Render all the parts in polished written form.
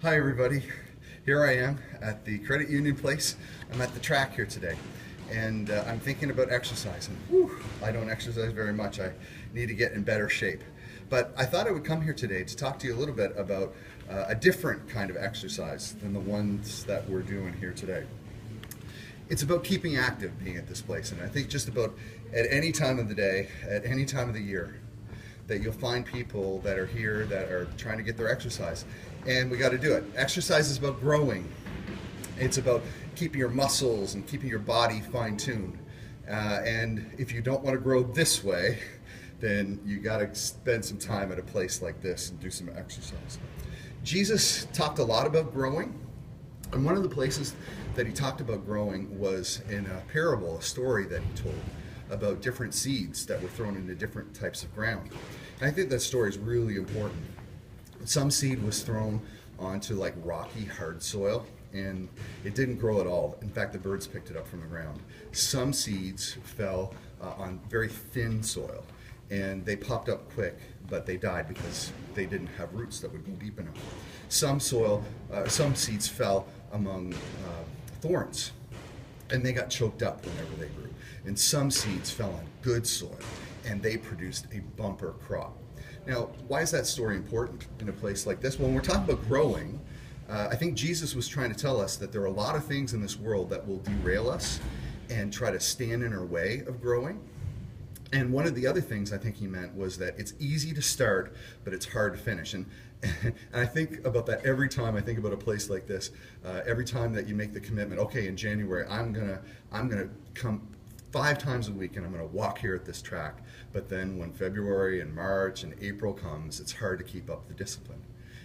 Hi everybody, here I am at the Credit Union Place. I'm at the track here today and I'm thinking about exercising. Whew, I don't exercise very much, I need to get in better shape. But I thought I would come here today to talk to you a little bit about a different kind of exercise than the ones that we're doing here today. It's about keeping active being at this place, and I think just about at any time of the day, at any time of the year, that you'll find people that are here that are trying to get their exercise. And we got to do it. Exercise is about growing. It's about keeping your muscles and keeping your body fine-tuned. And if you don't want to grow this way, then you got to spend some time at a place like this and do some exercise. Jesus talked a lot about growing. And one of the places that he talked about growing was in a parable, a story that he told about different seeds that were thrown into different types of ground. And I think that story is really important. Some seed was thrown onto like rocky, hard soil, and it didn't grow at all. In fact, the birds picked it up from the ground. Some seeds fell on very thin soil, and they popped up quick, but they died because they didn't have roots that would go deep enough. Some seeds fell among thorns, and they got choked up whenever they grew. And some seeds fell on good soil, and they produced a bumper crop. Now, why is that story important in a place like this? Well, when we're talking about growing, I think Jesus was trying to tell us that there are a lot of things in this world that will derail us and try to stand in our way of growing. And one of the other things I think he meant was that it's easy to start, but it's hard to finish. And I think about that every time I think about a place like this. Every time that you make the commitment, okay, in January I'm gonna come 5 times a week and I'm gonna walk here at this track. But then when February and March and April comes, it's hard to keep up the discipline.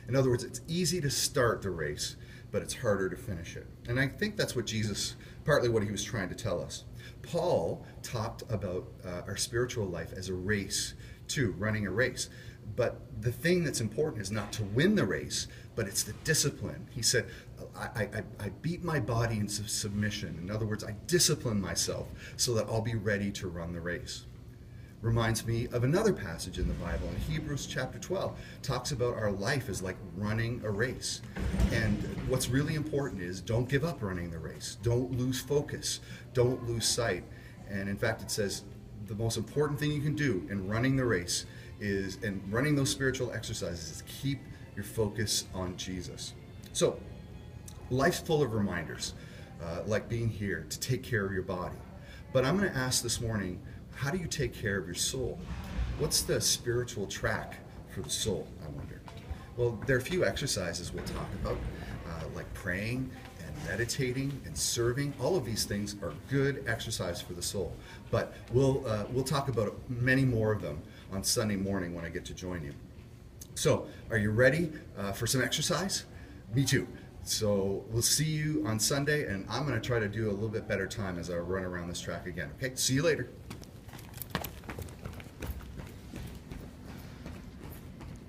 In other words, it's easy to start the race, but it's harder to finish it. And I think that's what Jesus, partly what he was trying to tell us. Paul talked about our spiritual life as a race too, running a race. But the thing that's important is not to win the race, but it's the discipline. He said, I beat my body into submission. In other words, I discipline myself so that I'll be ready to run the race. Reminds me of another passage in the Bible in Hebrews chapter 12. Talks about our life as like running a race. And what's really important is don't give up running the race. Don't lose focus. Don't lose sight. And in fact, it says the most important thing you can do in running the race is, and running those spiritual exercises, is keep your focus on Jesus. So, life's full of reminders, like being here to take care of your body. But I'm going to ask this morning, how do you take care of your soul? What's the spiritual track for the soul, I wonder? Well, there are a few exercises we'll talk about, like praying and meditating and serving. All of these things are good exercise for the soul. But we'll talk about many more of them on Sunday morning when I get to join you. So, are you ready for some exercise? Me too. So we'll see you on Sunday, and I'm going to try to do a little bit better time as I run around this track again. Okay, see you later.